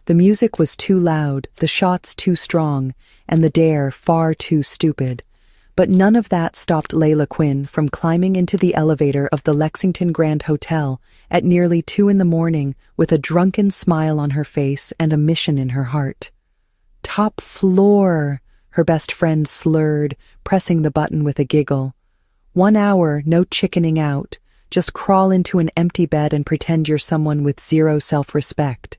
The music was too loud, the shots too strong, and the dare far too stupid. But none of that stopped Layla Quinn from climbing into the elevator of the Lexington Grand Hotel at nearly 2 a.m. with a drunken smile on her face and a mission in her heart. "Top floor," her best friend slurred, pressing the button with a giggle. 1 hour, no chickening out. Just crawl into an empty bed and pretend you're someone with zero self-respect.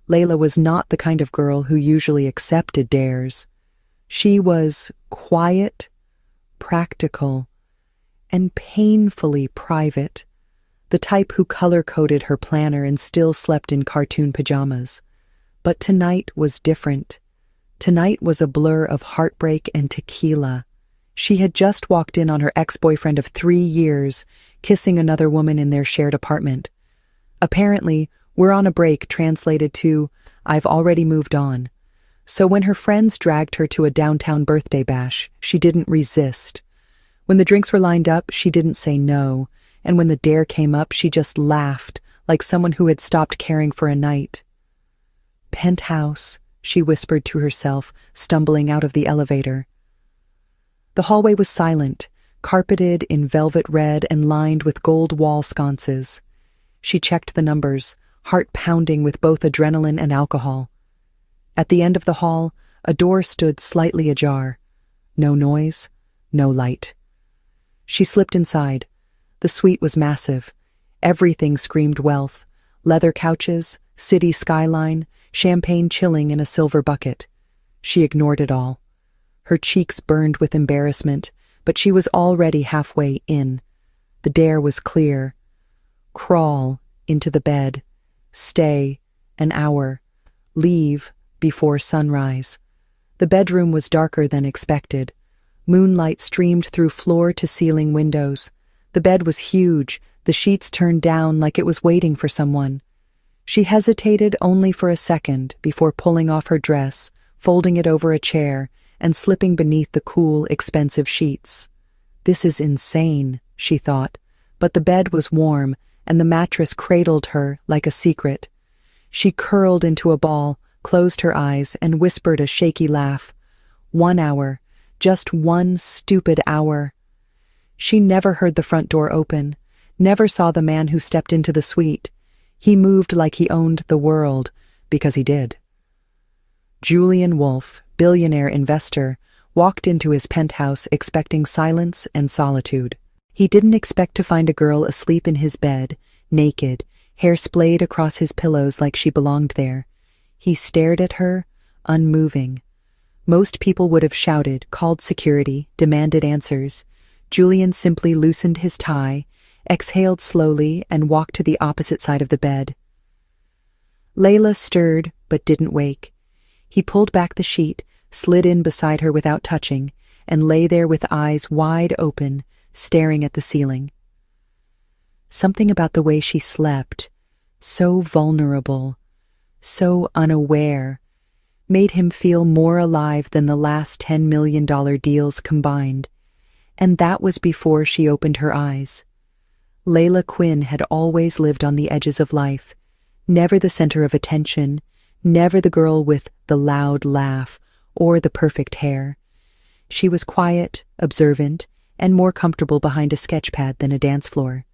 Layla was not the kind of girl who usually accepted dares. She was quiet, practical, and painfully private, the type who color-coded her planner and still slept in cartoon pajamas. But tonight was different. Tonight was a blur of heartbreak and tequila. She had just walked in on her ex-boyfriend of 3 years, kissing another woman in their shared apartment. Apparently, "we're on a break" translated to, "I've already moved on." So when her friends dragged her to a downtown birthday bash, she didn't resist. When the drinks were lined up, she didn't say no, and when the dare came up, she just laughed, like someone who had stopped caring for a night. "Penthouse," she whispered to herself, stumbling out of the elevator. The hallway was silent, carpeted in velvet red and lined with gold wall sconces. She checked the numbers, heart pounding with both adrenaline and alcohol. At the end of the hall, a door stood slightly ajar. No noise, no light. She slipped inside. The suite was massive. Everything screamed wealth. Leather couches, city skyline, champagne chilling in a silver bucket. She ignored it all. Her cheeks burned with embarrassment, but she was already halfway in. The dare was clear. Crawl into the bed. Stay an hour. Leave before sunrise. The bedroom was darker than expected. Moonlight streamed through floor-to-ceiling windows. The bed was huge, the sheets turned down like it was waiting for someone. She hesitated only for a second before pulling off her dress, folding it over a chair, and slipping beneath the cool, expensive sheets. "This is insane," she thought, but the bed was warm, and the mattress cradled her like a secret. She curled into a ball, closed her eyes, and whispered a shaky laugh. 1 hour, just 1 stupid hour. She never heard the front door open, never saw the man who stepped into the suite. He moved like he owned the world, because he did. Julian Wolfe, billionaire investor, walked into his penthouse expecting silence and solitude. He didn't expect to find a girl asleep in his bed, naked, hair splayed across his pillows like she belonged there. He stared at her, unmoving. Most people would have shouted, called security, demanded answers. Julian simply loosened his tie, exhaled slowly, and walked to the opposite side of the bed. Layla stirred, but didn't wake. He pulled back the sheet, slid in beside her without touching, and lay there with eyes wide open, staring at the ceiling. Something about the way she slept, so vulnerable, so unaware, made him feel more alive than the last $10 million deals combined. And that was before she opened her eyes. Layla Quinn had always lived on the edges of life, never the center of attention, never the girl with the loud laugh or the perfect hair. She was quiet, observant, and more comfortable behind a sketchpad than a dance floor.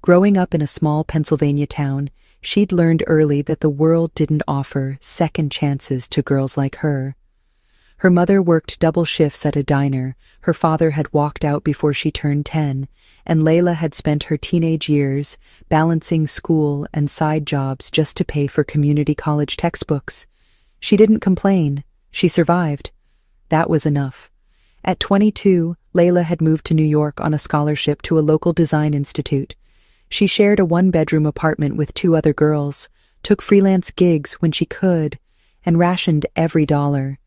Growing up in a small Pennsylvania town, she'd learned early that the world didn't offer second chances to girls like her. Her mother worked double shifts at a diner, her father had walked out before she turned 10, and Layla had spent her teenage years balancing school and side jobs just to pay for community college textbooks. She didn't complain. She survived. That was enough. At 22, Layla had moved to New York on a scholarship to a local design institute. She shared a 1-bedroom apartment with 2 other girls, took freelance gigs when she could, and rationed every dollar.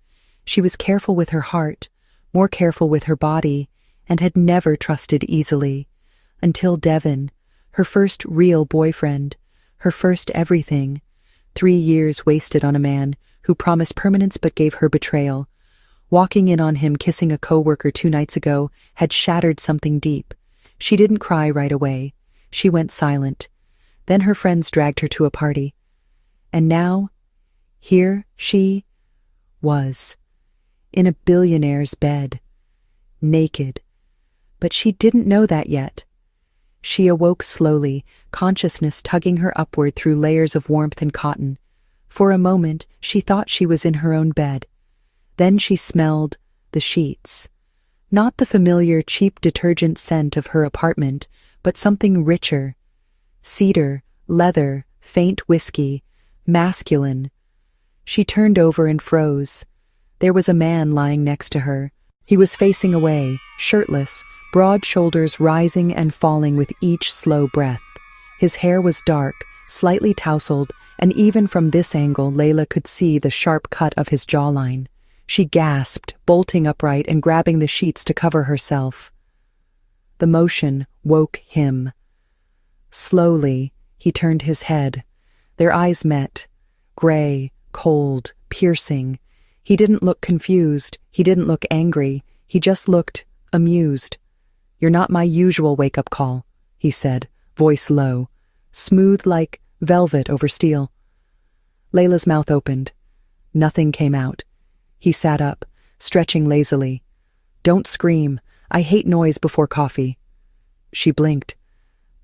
She was careful with her heart, more careful with her body, and had never trusted easily. Until Devin, her first real boyfriend, her first everything. 3 years wasted on a man who promised permanence but gave her betrayal. Walking in on him kissing a coworker 2 nights ago had shattered something deep. She didn't cry right away. She went silent. Then her friends dragged her to a party. And now, Here she was, in a billionaire's bed, naked. But she didn't know that yet. She awoke slowly, consciousness tugging her upward through layers of warmth and cotton. For a moment, she thought she was in her own bed. Then she smelled the sheets. Not the familiar, cheap detergent scent of her apartment, but something richer. Cedar, leather, faint whiskey, masculine. She turned over and froze. There was a man lying next to her. He was facing away, shirtless, broad shoulders rising and falling with each slow breath. His hair was dark, slightly tousled, and even from this angle Layla could see the sharp cut of his jawline. She gasped, bolting upright and grabbing the sheets to cover herself. The motion woke him. Slowly, he turned his head. Their eyes met. Gray, cold, piercing. He didn't look confused. He didn't look angry. He just looked amused. "You're not my usual wake-up call," he said, voice low, smooth like velvet over steel. Layla's mouth opened. Nothing came out. He sat up, stretching lazily. "Don't scream. I hate noise before coffee." She blinked.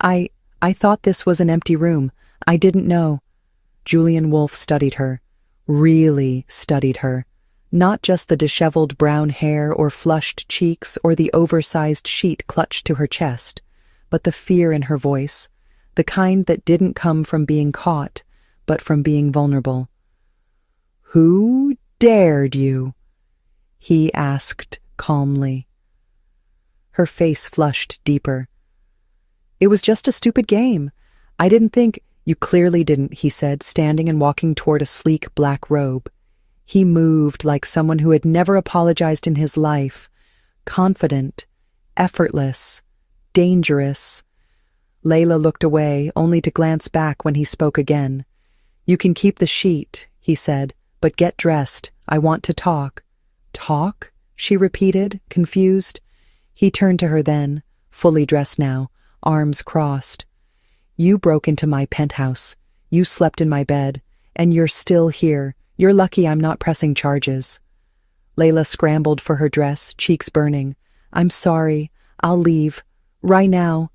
I thought this was an empty room. I didn't know." Julian Wolfe studied her. Really studied her. Not just the disheveled brown hair or flushed cheeks or the oversized sheet clutched to her chest, but the fear in her voice, the kind that didn't come from being caught, but from being vulnerable. "Who dared you?" he asked calmly. Her face flushed deeper. "It was just a stupid game. I didn't think—" "You clearly didn't," he said, standing and walking toward a sleek black robe. He moved like someone who had never apologized in his life, confident, effortless, dangerous. Layla looked away, only to glance back when he spoke again. "You can keep the sheet," he said, "but get dressed. I want to talk." "Talk?" she repeated, confused. He turned to her then, fully dressed now, arms crossed. "You broke into my penthouse. You slept in my bed. And you're still here. You're lucky I'm not pressing charges." Layla scrambled for her dress, cheeks burning. "I'm sorry. I'll leave. Right now."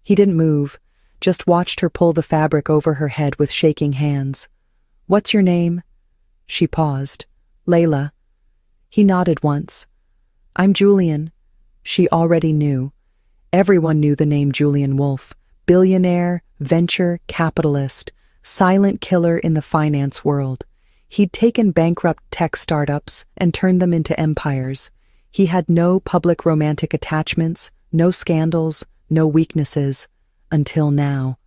He didn't move, just watched her pull the fabric over her head with shaking hands. "What's your name?" She paused. "Layla." He nodded once. "I'm Julian." She already knew. Everyone knew the name Julian Wolfe. Billionaire, venture capitalist, silent killer in the finance world. He'd taken bankrupt tech startups and turned them into empires. He had no public romantic attachments, no scandals, no weaknesses, until now.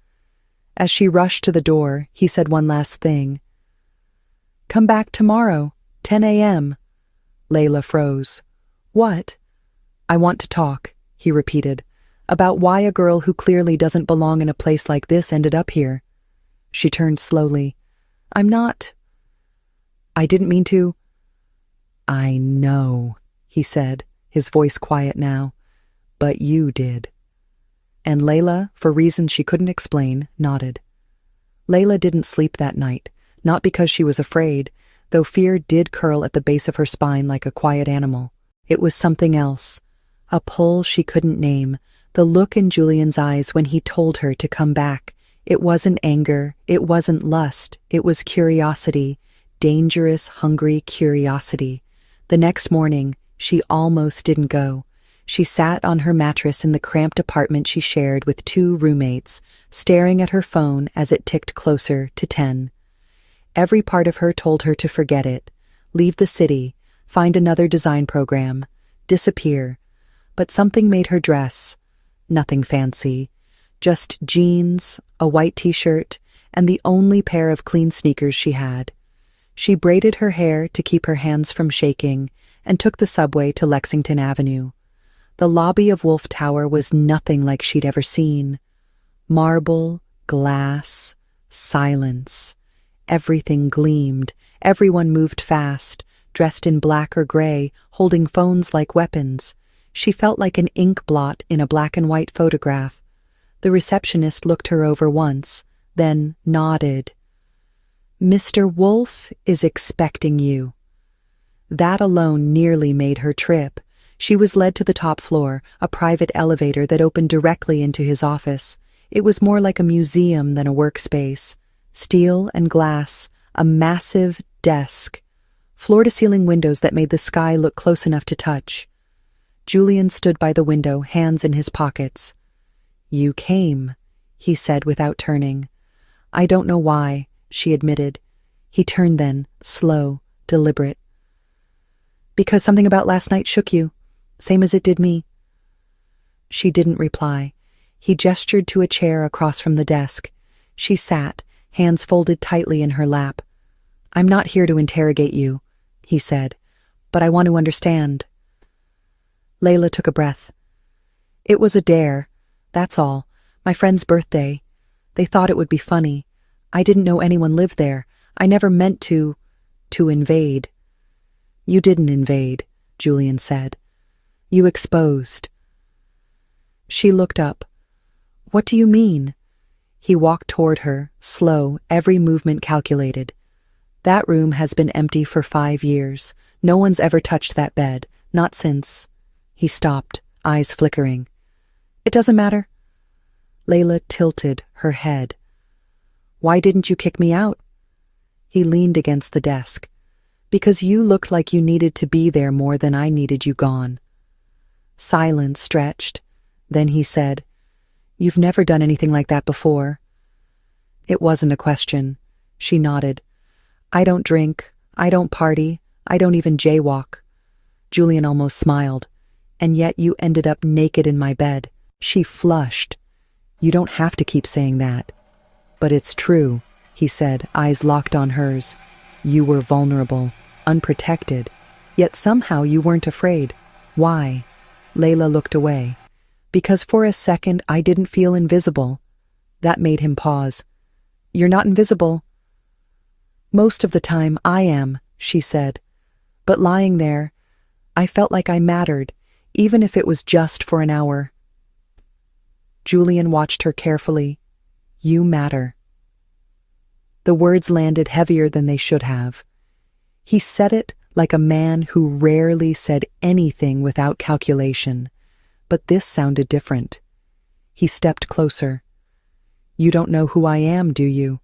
As she rushed to the door, he said one last thing. "Come back tomorrow, 10 a.m. Layla froze. "What?" "I want to talk," he repeated, "about why a girl who clearly doesn't belong in a place like this ended up here." She turned slowly. "I'm not—" "I didn't mean to—" "I know," he said, his voice quiet now. "But you did." And Layla, for reasons she couldn't explain, nodded. Layla didn't sleep that night, not because she was afraid, though fear did curl at the base of her spine like a quiet animal. It was something else, a pull she couldn't name, the look in Julian's eyes when he told her to come back. It wasn't anger, it wasn't lust, it was curiosity, dangerous, hungry curiosity. The next morning, she almost didn't go. She sat on her mattress in the cramped apartment she shared with 2 roommates, staring at her phone as it ticked closer to 10. Every part of her told her to forget it, leave the city, find another design program, disappear. But something made her dress. Nothing fancy. Just jeans, a white t-shirt, and the only pair of clean sneakers she had. She braided her hair to keep her hands from shaking and took the subway to Lexington Avenue. The lobby of Wolfe Tower was nothing like she'd ever seen. Marble, glass, silence. Everything gleamed. Everyone moved fast, dressed in black or gray, holding phones like weapons. She felt like an ink blot in a black and white photograph. The receptionist looked her over once, then nodded. Mr. Wolf is expecting you." That alone nearly made her trip. She was led to the top floor, a private elevator that opened directly into his office. It was more like a museum than a workspace. Steel and glass, a massive desk, floor-to-ceiling windows that made the sky look close enough to touch. Julian stood by the window, hands in his pockets. "You came," he said without turning. "I don't know why," she admitted. He turned then, slow, deliberate. "Because something about last night shook you, same as it did me." She didn't reply. He gestured to a chair across from the desk. She sat, hands folded tightly in her lap. "I'm not here to interrogate you," he said, "but I want to understand." Layla took a breath. "It was a dare, that's all. My friend's birthday. They thought it would be funny. I didn't know anyone lived there. I never meant to invade." "You didn't invade," Julian said. "You exposed." She looked up. "What do you mean?" He walked toward her, slow, every movement calculated. "That room has been empty for 5 years. No one's ever touched that bed, not since." He stopped, eyes flickering. "It doesn't matter." Layla tilted her head. "Why didn't you kick me out?" He leaned against the desk. "Because you looked like you needed to be there more than I needed you gone." Silence stretched. Then he said, "You've never done anything like that before." It wasn't a question. She nodded. "I don't drink. I don't party. I don't even jaywalk." Julian almost smiled. "And yet you ended up naked in my bed." She flushed. "You don't have to keep saying that." "But it's true," he said, eyes locked on hers. "You were vulnerable, unprotected, yet somehow you weren't afraid. Why?" Layla looked away. "Because for a second I didn't feel invisible." That made him pause. "You're not invisible." "Most of the time I am," she said. "But lying there, I felt like I mattered, even if it was just for an hour." Julian watched her carefully. "You matter." The words landed heavier than they should have. He said it like a man who rarely said anything without calculation, but this sounded different. He stepped closer. "You don't know who I am, do you?"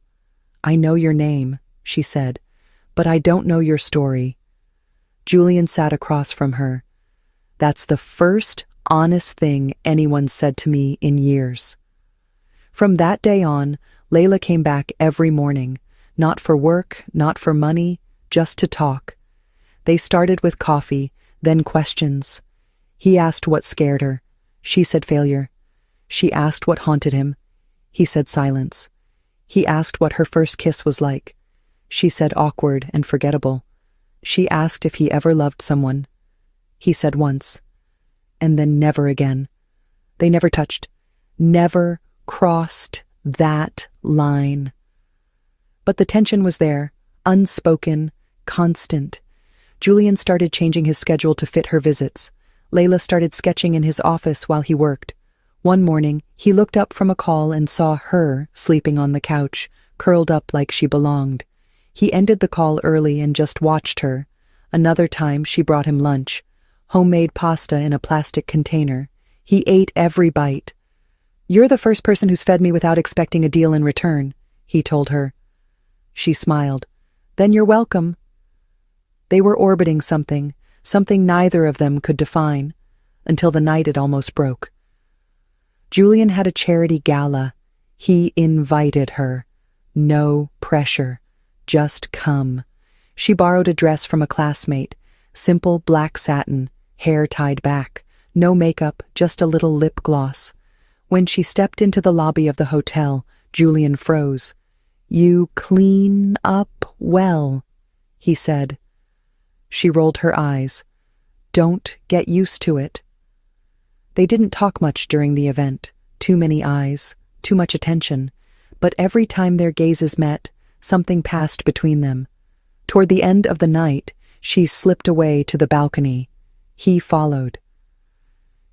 "I know your name," she said, "but I don't know your story." Julian sat across from her. "That's the first honest thing anyone said to me in years." From that day on, Layla came back every morning, not for work, not for money, just to talk. They started with coffee, then questions. He asked what scared her. She said failure. She asked what haunted him. He said silence. He asked what her first kiss was like. She said awkward and forgettable. She asked if he ever loved someone. He said once. And then never again. They never touched. Never crossed that line. But the tension was there, unspoken, constant. Julian started changing his schedule to fit her visits. Layla started sketching in his office while he worked. One morning, he looked up from a call and saw her sleeping on the couch, curled up like she belonged. He ended the call early and just watched her. Another time, she brought him lunch. Homemade pasta in a plastic container. He ate every bite. "You're the first person who's fed me without expecting a deal in return," he told her. She smiled. "Then you're welcome." They were orbiting something neither of them could define, until the night it almost broke. Julian had a charity gala. He invited her. No pressure. Just come. She borrowed a dress from a classmate. Simple black satin, hair tied back. No makeup, just a little lip gloss. When she stepped into the lobby of the hotel, Julian froze. "You clean up well," he said. She rolled her eyes. "Don't get used to it." They didn't talk much during the event. Too many eyes, too much attention. But every time their gazes met, something passed between them. Toward the end of the night, she slipped away to the balcony. He followed.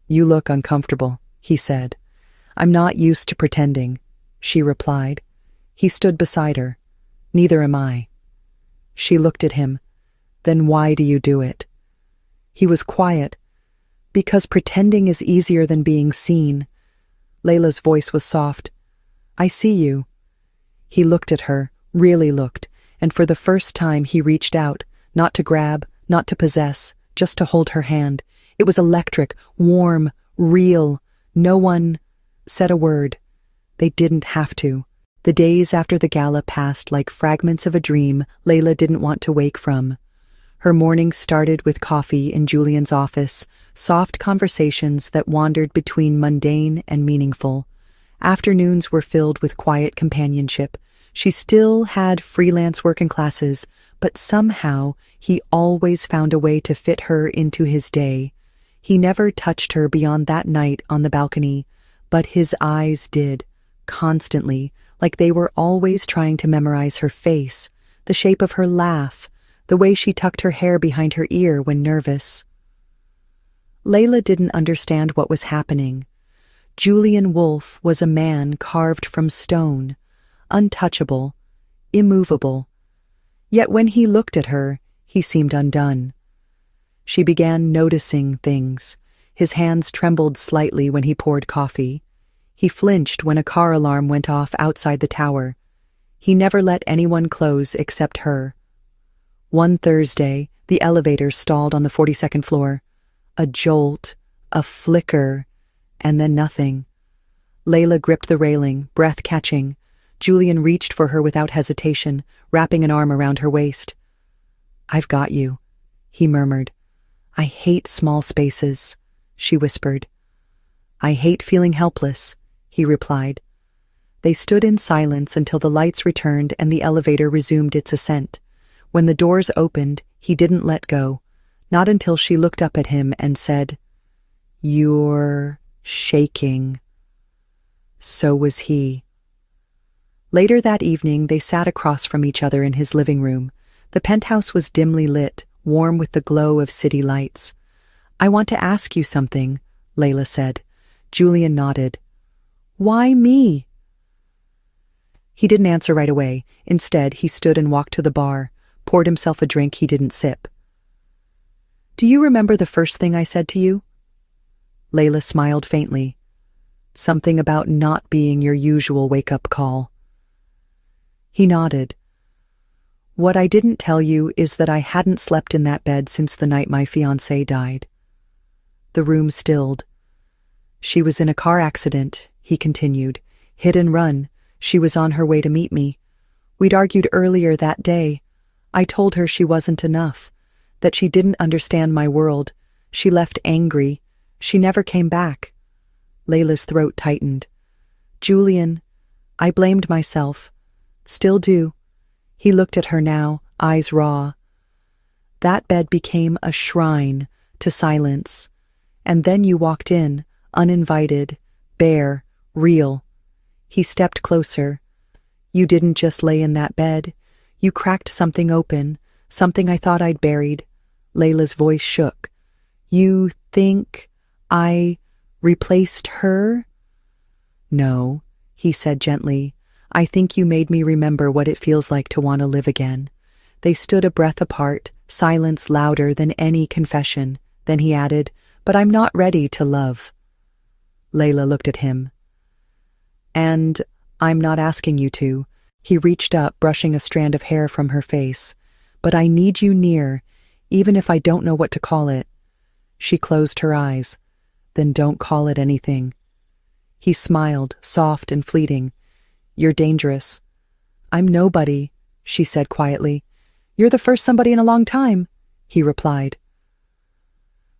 "You look uncomfortable," he said. "I'm not used to pretending," she replied. He stood beside her. Neither am I. She looked at him. Then why do you do it? He was quiet. Because pretending is easier than being seen. Layla's voice was soft. I see you. He looked at her, really looked, and for the first time he reached out, not to grab, not to possess, just to hold her hand. It was electric, warm, real. No one said a word. They didn't have to. The days after the gala passed like fragments of a dream Layla didn't want to wake from. Her mornings started with coffee in Julian's office, soft conversations that wandered between mundane and meaningful. Afternoons were filled with quiet companionship. She still had freelance work and classes, but somehow he always found a way to fit her into his day. He never touched her beyond that night on the balcony, but his eyes did, constantly, like they were always trying to memorize her face, the shape of her laugh, the way she tucked her hair behind her ear when nervous. Layla didn't understand what was happening. Julian Wolfe was a man carved from stone, untouchable, immovable. Yet when he looked at her, he seemed undone. She began noticing things. His hands trembled slightly when he poured coffee. He flinched when a car alarm went off outside the tower. He never let anyone close except her. One Thursday, the elevator stalled on the 42nd floor. A jolt, a flicker, and then nothing. Layla gripped the railing, breath catching. Julian reached for her without hesitation, wrapping an arm around her waist. I've got you, he murmured. I hate small spaces, she whispered. I hate feeling helpless, he replied. They stood in silence until the lights returned and the elevator resumed its ascent. When the doors opened, he didn't let go, not until she looked up at him and said, You're shaking. So was he. Later that evening, they sat across from each other in his living room. The penthouse was dimly lit, warm with the glow of city lights. I want to ask you something, Layla said. Julian nodded. Why me? He didn't answer right away. Instead, he stood and walked to the bar, poured himself a drink he didn't sip. Do you remember the first thing I said to you? Layla smiled faintly. Something about not being your usual wake-up call. He nodded. What I didn't tell you is that I hadn't slept in that bed since the night my fiancé died. The room stilled. She was in a car accident, he continued. Hit and run. She was on her way to meet me. We'd argued earlier that day. I told her she wasn't enough, that she didn't understand my world. She left angry. She never came back. Layla's throat tightened. Julian, I blamed myself. Still do. He looked at her now, eyes raw. That bed became a shrine to silence. And then you walked in, uninvited, bare, real. He stepped closer. You didn't just lay in that bed. You cracked something open, something I thought I'd buried. Layla's voice shook. You think I replaced her? No, he said gently. I think you made me remember what it feels like to want to live again. They stood a breath apart, silence louder than any confession. Then he added, but I'm not ready to love. Layla looked at him. And I'm not asking you to. He reached up, brushing a strand of hair from her face. But I need you near, even if I don't know what to call it. She closed her eyes. Then don't call it anything. He smiled, soft and fleeting. You're dangerous. I'm nobody, she said quietly. You're the first somebody in a long time, he replied.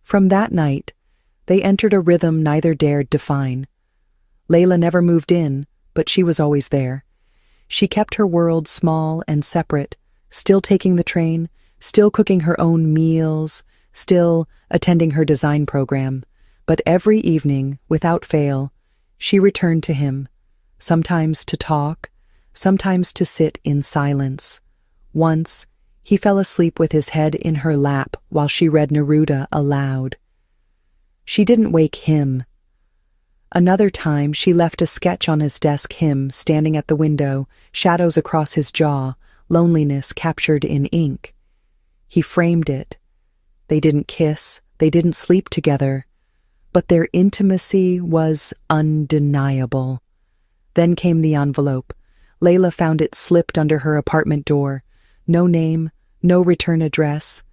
From that night, they entered a rhythm neither dared define. Layla never moved in, but she was always there. She kept her world small and separate, still taking the train, still cooking her own meals, still attending her design program. But every evening, without fail, she returned to him, sometimes to talk, sometimes to sit in silence. Once, he fell asleep with his head in her lap while she read Neruda aloud. She didn't wake him. Another time, she left a sketch on his desk, him standing at the window, shadows across his jaw, loneliness captured in ink. He framed it. They didn't kiss, they didn't sleep together, but their intimacy was undeniable. Then came the envelope. Layla found it slipped under her apartment door. No name, no return address.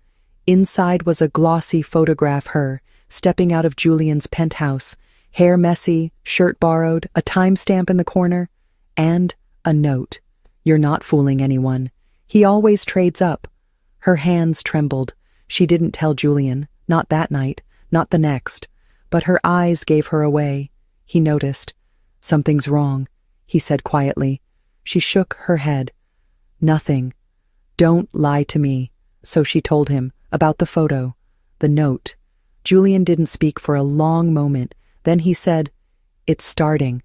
Inside was a glossy photograph her, stepping out of Julian's penthouse, hair messy, shirt borrowed, a timestamp in the corner, and a note. "You're not fooling anyone. He always trades up." Her hands trembled. She didn't tell Julian, not that night, not the next, but her eyes gave her away. He noticed. "Something's wrong," he said quietly. She shook her head. "Nothing. Don't lie to me." So she told him about the photo, the note. Julian didn't speak for a long moment. Then he said, "It's starting."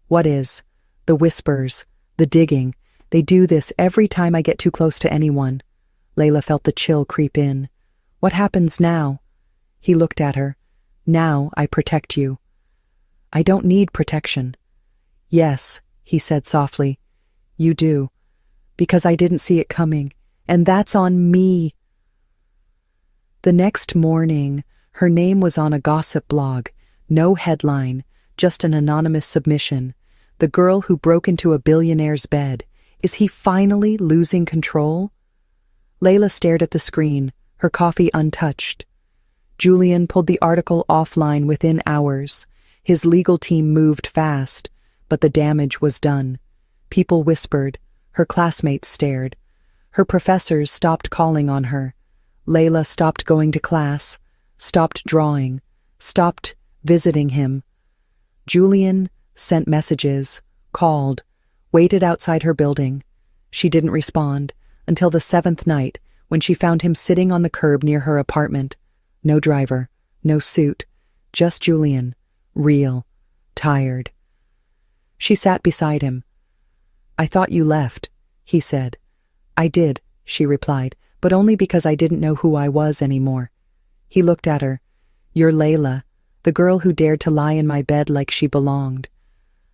"What is?" "The whispers, the digging. They do this every time I get too close to anyone." Layla felt the chill creep in. "What happens now?" He looked at her. "Now I protect you." "I don't need protection." "Yes," he said softly. "You do. Because I didn't see it coming. And that's on me." The next morning, her name was on a gossip blog. No headline, just an anonymous submission. "The girl who broke into a billionaire's bed. Is he finally losing control?" Layla stared at the screen, her coffee untouched. Julian pulled the article offline within hours. His legal team moved fast, but the damage was done. People whispered. Her classmates stared. Her professors stopped calling on her. Layla stopped going to class, stopped drawing, stopped visiting him. Julian sent messages, called, waited outside her building. She didn't respond until the 7th night, when she found him sitting on the curb near her apartment. No driver, no suit, just Julian, real, tired. She sat beside him. "I thought you left," he said. "I did," she replied, "but only because I didn't know who I was anymore." He looked at her. "You're Layla, the girl who dared to lie in my bed like she belonged.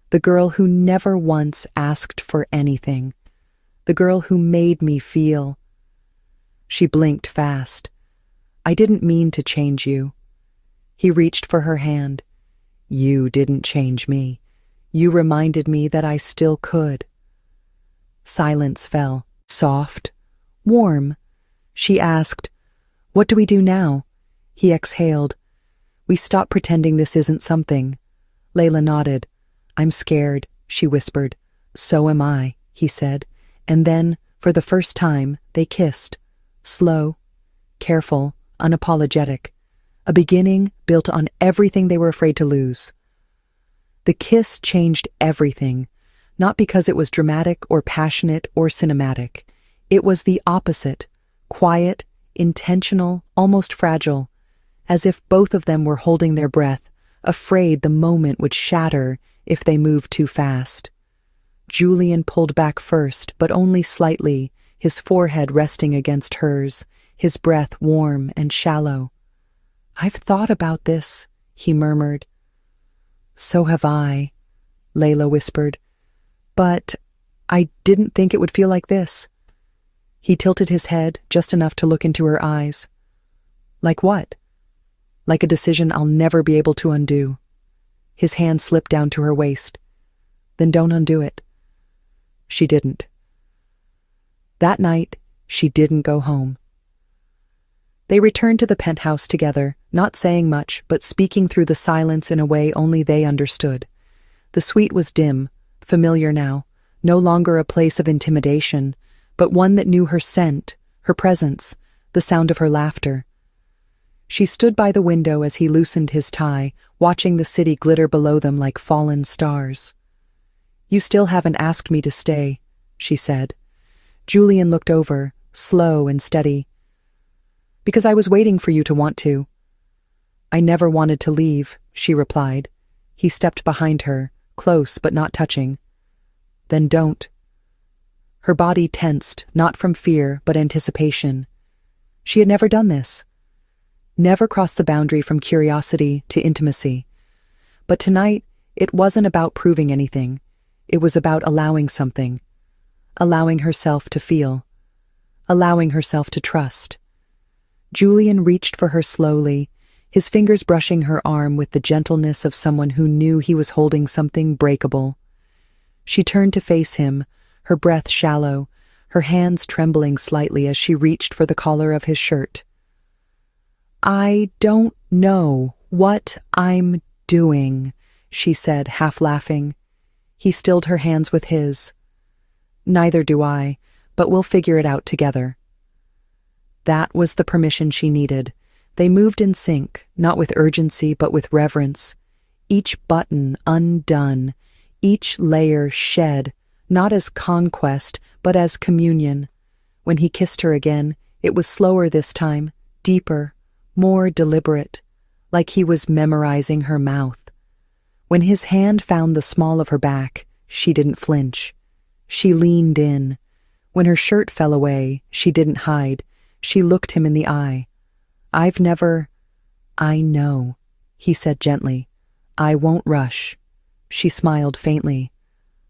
The girl who never once asked for anything. The girl who made me feel." She blinked fast. "I didn't mean to change you." He reached for her hand. "You didn't change me. You reminded me that I still could." Silence fell, soft, warm. She asked, "What do we do now?" He exhaled. "We stop pretending this isn't something." Layla nodded. "I'm scared," she whispered. "So am I," he said. And then, for the first time, they kissed. Slow, careful, unapologetic. A beginning built on everything they were afraid to lose. The kiss changed everything, not because it was dramatic or passionate or cinematic. It was the opposite, quiet, intentional, almost fragile, as if both of them were holding their breath, afraid the moment would shatter if they moved too fast. Julian pulled back first, but only slightly, his forehead resting against hers, his breath warm and shallow. "I've thought about this," he murmured. "So have I," Layla whispered. "But I didn't think it would feel like this." He tilted his head just enough to look into her eyes. "Like what?" "Like a decision I'll never be able to undo." His hand slipped down to her waist. "Then don't undo it." She didn't. That night, she didn't go home. They returned to the penthouse together, not saying much, but speaking through the silence in a way only they understood. The suite was dim, familiar now, no longer a place of intimidation, but one that knew her scent, her presence, the sound of her laughter. She stood by the window as he loosened his tie, watching the city glitter below them like fallen stars. "You still haven't asked me to stay," she said. Julian looked over, slow and steady. "Because I was waiting for you to want to." "I never wanted to leave," she replied. He stepped behind her, close but not touching. "Then don't." Her body tensed, not from fear but anticipation. She had never done this. Never crossed the boundary from curiosity to intimacy. But tonight, it wasn't about proving anything. It was about allowing something. Allowing herself to feel. allowing herself to trust. Julian reached for her slowly, his fingers brushing her arm with the gentleness of someone who knew he was holding something breakable. She turned to face him, her breath shallow, her hands trembling slightly as she reached for the collar of his shirt. "I don't know what I'm doing," she said, half laughing. He stilled her hands with his. "Neither do I, but we'll figure it out together." That was the permission she needed. They moved in sync, not with urgency but with reverence. Each button undone, each layer shed, not as conquest but as communion. When he kissed her again, it was slower this time, deeper, more deliberate, like he was memorizing her mouth. When his hand found the small of her back, she didn't flinch. She leaned in. When her shirt fell away, she didn't hide. She looked him in the eye. "I know," he said gently. "I won't rush." She smiled faintly.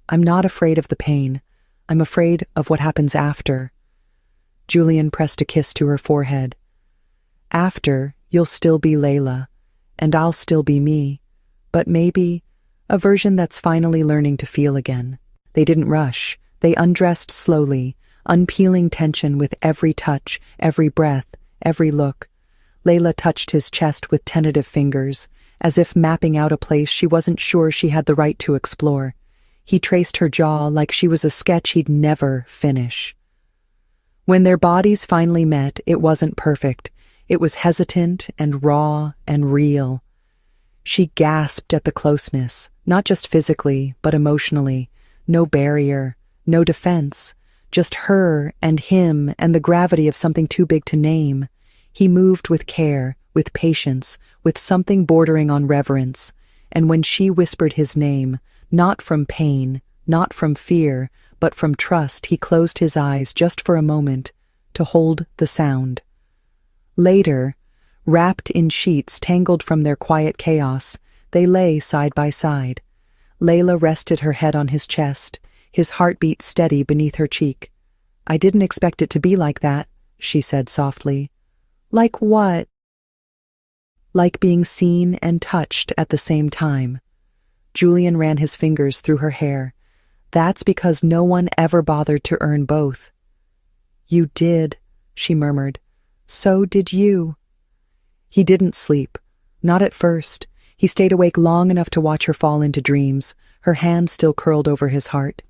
"I'm not afraid of the pain. I'm afraid of what happens after." Julian pressed a kiss to her forehead. "After, you'll still be Layla, and I'll still be me, but maybe a version that's finally learning to feel again." They didn't rush. They undressed slowly, unpeeling tension with every touch, every breath, every look. Layla touched his chest with tentative fingers, as if mapping out a place she wasn't sure she had the right to explore. He traced her jaw like she was a sketch he'd never finish. When their bodies finally met, it wasn't perfect. It was hesitant and raw and real. She gasped at the closeness, not just physically, but emotionally. No barrier, no defense. Just her and him and the gravity of something too big to name. He moved with care, with patience, with something bordering on reverence. And when she whispered his name, not from pain, not from fear, but from trust, he closed his eyes just for a moment to hold the sound. Later, wrapped in sheets tangled from their quiet chaos, they lay side by side. Layla rested her head on his chest, his heartbeat steady beneath her cheek. "I didn't expect it to be like that," she said softly. "Like what?" "Like being seen and touched at the same time." Julian ran his fingers through her hair. "That's because no one ever bothered to earn both." "You did," she murmured. "So did you." He didn't sleep. Not at first. He stayed awake long enough to watch her fall into dreams, her hand still curled over his heart.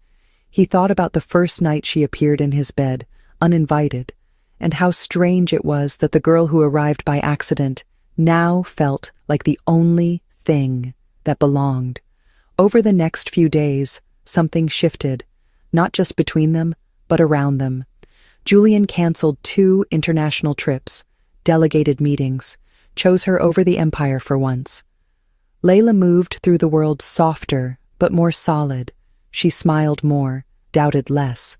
He thought about the first night she appeared in his bed, uninvited, and how strange it was that the girl who arrived by accident now felt like the only thing that belonged. Over the next few days, something shifted, not just between them, but around them. Julian canceled 2 international trips, delegated meetings, chose her over the empire for once. Layla moved through the world softer, but more solid. She smiled more, doubted less,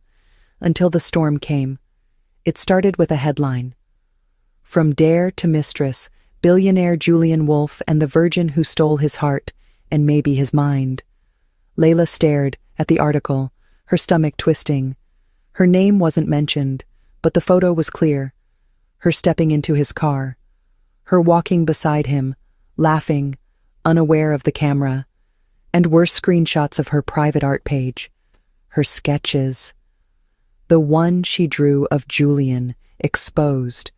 until the storm came. It started with a headline. "From Dare to Mistress, Billionaire Julian Wolfe and the Virgin Who Stole His Heart, and Maybe His Mind." Layla stared at the article, her stomach twisting. Her name wasn't mentioned, but the photo was clear. Her stepping into his car. Her walking beside him, laughing, unaware of the camera. And worse screenshots of her private art page. Her sketches. The one she drew of Julian, exposed.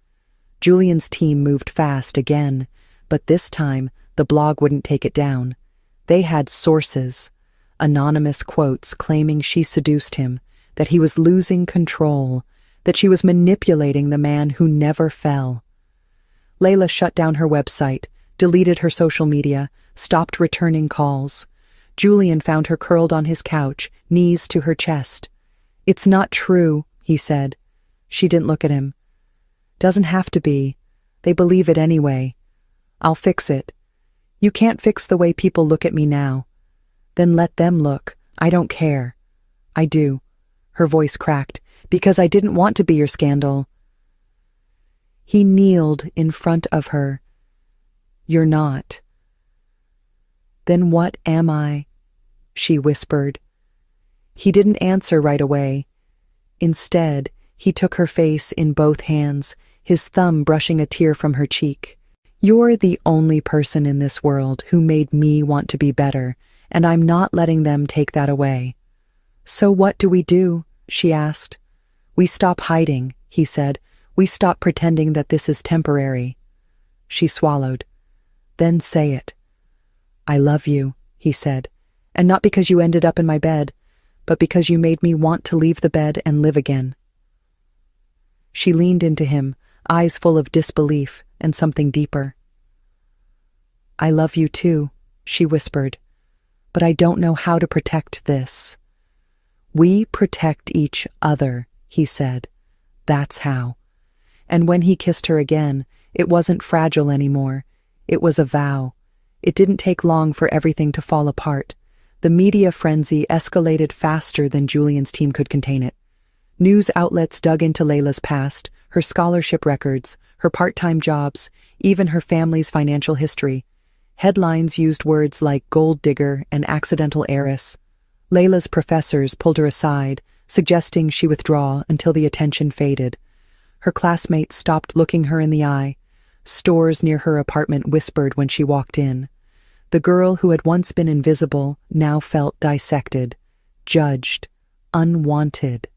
Julian's team moved fast again, but this time the blog wouldn't take it down. They had sources, anonymous quotes claiming she seduced him, that he was losing control, that she was manipulating the man who never fell. Layla shut down her website, deleted her social media, stopped returning calls. Julian found her curled on his couch, knees to her chest. "It's not true," he said. She didn't look at him. "Doesn't have to be. They believe it anyway. I'll fix it. You can't fix the way people look at me now. Then let them look. I don't care." "I do." Her voice cracked. "Because I didn't want to be your scandal." He kneeled in front of her. "You're not." "Then what am I?" she whispered. He didn't answer right away. Instead, He took her face in both hands, his thumb brushing a tear from her cheek. "You're the only person in this world who made me want to be better, and I'm not letting them take that away." "So what do we do?" she asked. "We stop hiding," he said. "We stop pretending that this is temporary." She swallowed. "Then say it." "I love you," he said. "And not because you ended up in my bed, but because you made me want to leave the bed and live again." She leaned into him, eyes full of disbelief and something deeper. "I love you too," she whispered, "but I don't know how to protect this." "We protect each other," he said. "That's how." And when he kissed her again, it wasn't fragile anymore. It was a vow. It didn't take long for everything to fall apart. The media frenzy escalated faster than Julian's team could contain it. News outlets dug into Layla's past, her scholarship records, her part-time jobs, even her family's financial history. Headlines used words like gold digger and accidental heiress. Layla's professors pulled her aside, suggesting she withdraw until the attention faded. Her classmates stopped looking her in the eye. Stores near her apartment whispered when she walked in. The girl who had once been invisible now felt dissected, judged, unwanted.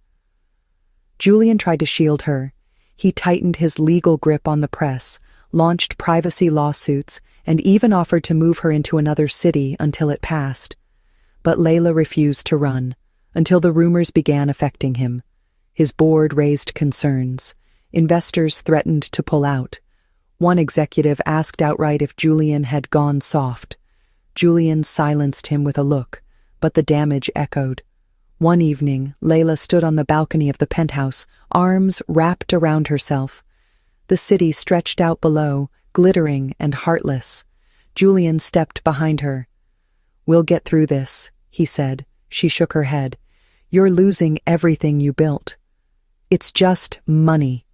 Julian tried to shield her. He tightened his legal grip on the press, launched privacy lawsuits, and even offered to move her into another city until it passed. But Layla refused to run, until the rumors began affecting him. His board raised concerns. Investors threatened to pull out. One executive asked outright if Julian had gone soft. Julian silenced him with a look, but the damage echoed. One evening, Layla stood on the balcony of the penthouse, arms wrapped around herself. The city stretched out below, glittering and heartless. Julian stepped behind her. "We'll get through this," he said. She shook her head. "You're losing everything you built." "It's just money."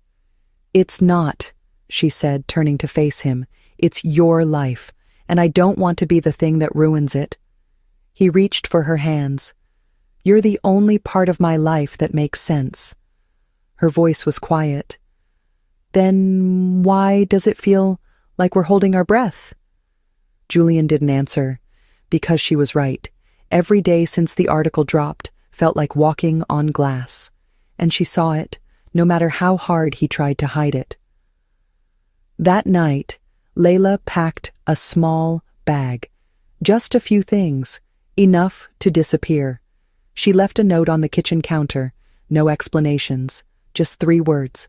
"It's not," she said, turning to face him. "It's your life, and I don't want to be the thing that ruins it." He reached for her hands. "You're the only part of my life that makes sense." Her voice was quiet. "Then why does it feel like we're holding our breath?" Julian didn't answer, because she was right. Every day since the article dropped felt like walking on glass, and she saw it, no matter how hard he tried to hide it. That night, Layla packed a small bag, just a few things, enough to disappear. She left a note on the kitchen counter, no explanations, just 3 words.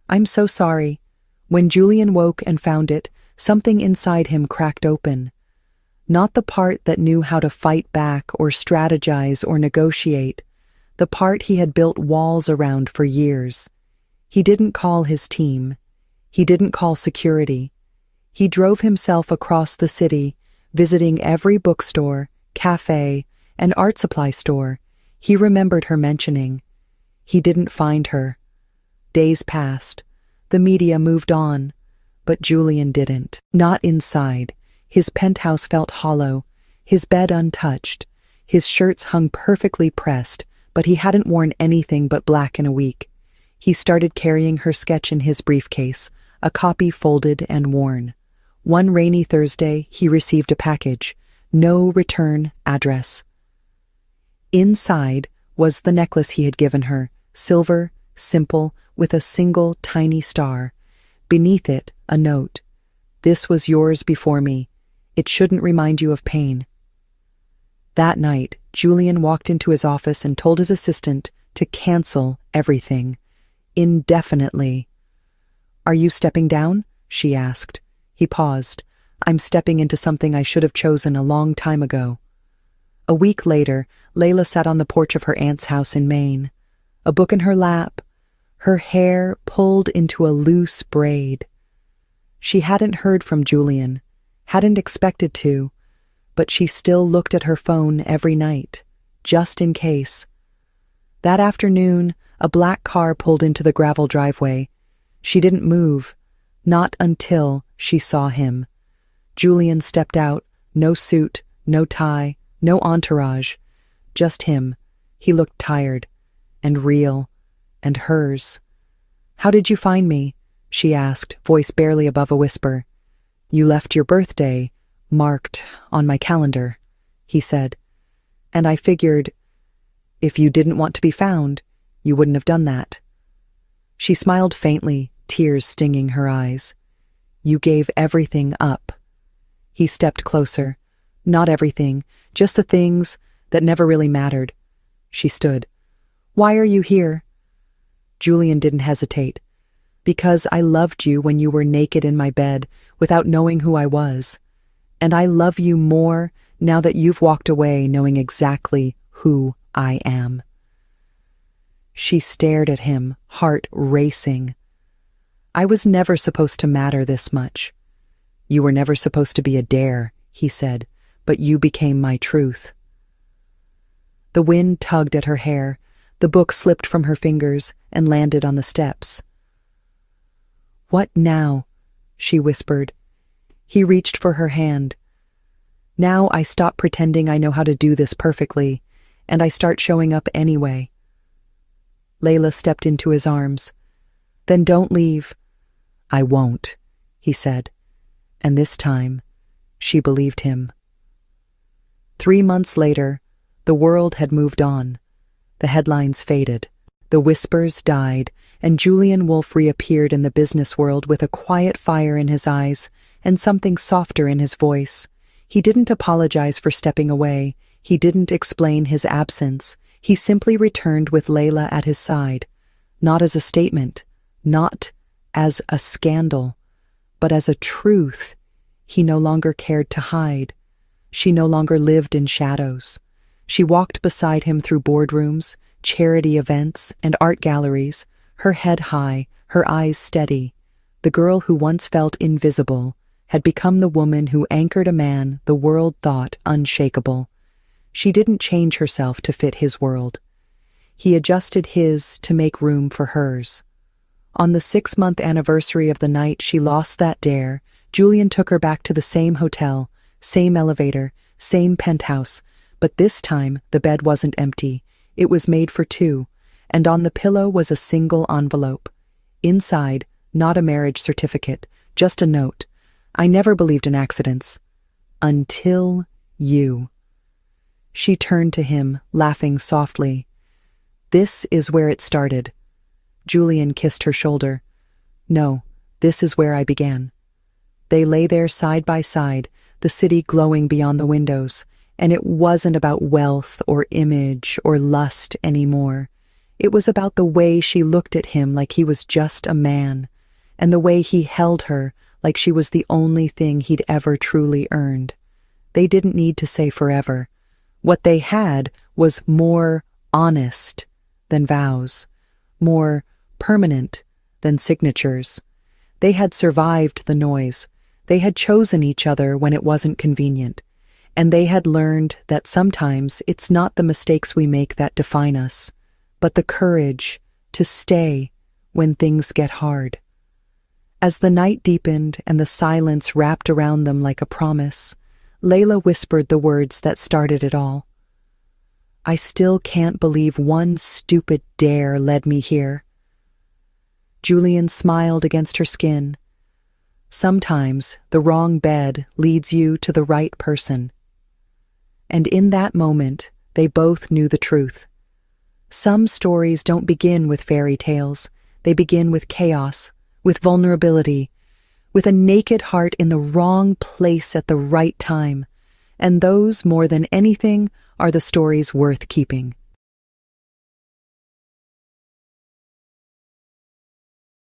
"I'm so sorry." When Julian woke and found it, something inside him cracked open. Not the part that knew how to fight back or strategize or negotiate, the part he had built walls around for years. He didn't call his team. He didn't call security. He drove himself across the city, visiting every bookstore, cafe, and art supply store he remembered her mentioning. He didn't find her. Days passed. The media moved on, but Julian didn't. Not inside. His penthouse felt hollow, his bed untouched. His shirts hung perfectly pressed, but he hadn't worn anything but black in a week. He started carrying her sketch in his briefcase, a copy folded and worn. One rainy Thursday, he received a package. No return address. Inside was the necklace he had given her, silver, simple, with a single tiny star. Beneath it, a note. "This was yours before me. It shouldn't remind you of pain." That night, Julian walked into his office and told his assistant to cancel everything. Indefinitely. "Are you stepping down?" she asked. He paused. "I'm stepping into something I should have chosen a long time ago." A week later, Layla sat on the porch of her aunt's house in Maine, a book in her lap, her hair pulled into a loose braid. She hadn't heard from Julian, hadn't expected to, but she still looked at her phone every night, just in case. That afternoon, a black car pulled into the gravel driveway. She didn't move, not until she saw him. Julian stepped out, no suit, no tie, no entourage, just him. He looked tired and real, and hers. "How did you find me?" she asked, voice barely above a whisper. "You left your birthday marked on my calendar," he said. "And I figured, if you didn't want to be found, you wouldn't have done that." She smiled faintly, tears stinging her eyes. "You gave everything up." He stepped closer. "Not everything, just the things that never really mattered." She stood. "Why are you here?" Julian didn't hesitate. "Because I loved you when you were naked in my bed, without knowing who I was. And I love you more now that you've walked away knowing exactly who I am." She stared at him, heart racing. "I was never supposed to matter this much." "You were never supposed to be a dare," he said, "but you became my truth." The wind tugged at her hair. The book slipped from her fingers and landed on the steps. "What now?" she whispered. He reached for her hand. "Now I stop pretending I know how to do this perfectly, and I start showing up anyway." Layla stepped into his arms. "Then don't leave." "I won't," he said. And this time, she believed him. 3 months later, the world had moved on. The headlines faded. The whispers died, and Julian Wolfe reappeared in the business world with a quiet fire in his eyes and something softer in his voice. He didn't apologize for stepping away. He didn't explain his absence. He simply returned with Layla at his side, not as a statement, not as a scandal, but as a truth he no longer cared to hide. She no longer lived in shadows. She walked beside him through boardrooms, charity events, and art galleries, her head high, her eyes steady. The girl who once felt invisible had become the woman who anchored a man the world thought unshakable. She didn't change herself to fit his world. He adjusted his to make room for hers. On the 6-month anniversary of the night she lost that dare, Julian took her back to the same hotel, same elevator, same penthouse, but this time the bed wasn't empty. It was made for 2, and on the pillow was a single envelope. Inside, not a marriage certificate, just a note. "I never believed in accidents. Until you." She turned to him, laughing softly. "This is where it started." Julian kissed her shoulder. "No, this is where I began." They lay there side by side, the city glowing beyond the windows, and it wasn't about wealth or image or lust anymore. It was about the way she looked at him like he was just a man, and the way he held her like she was the only thing he'd ever truly earned. They didn't need to say forever. What they had was more honest than vows, more permanent than signatures. They had survived the noise. They had chosen each other when it wasn't convenient. And they had learned that sometimes it's not the mistakes we make that define us, but the courage to stay when things get hard. As the night deepened and the silence wrapped around them like a promise, Layla whispered the words that started it all. "I still can't believe one stupid dare led me here." Julian smiled against her skin. "Sometimes the wrong bed leads you to the right person." And in that moment, they both knew the truth. Some stories don't begin with fairy tales. They begin with chaos, with vulnerability, with a naked heart in the wrong place at the right time. And those, more than anything, are the stories worth keeping.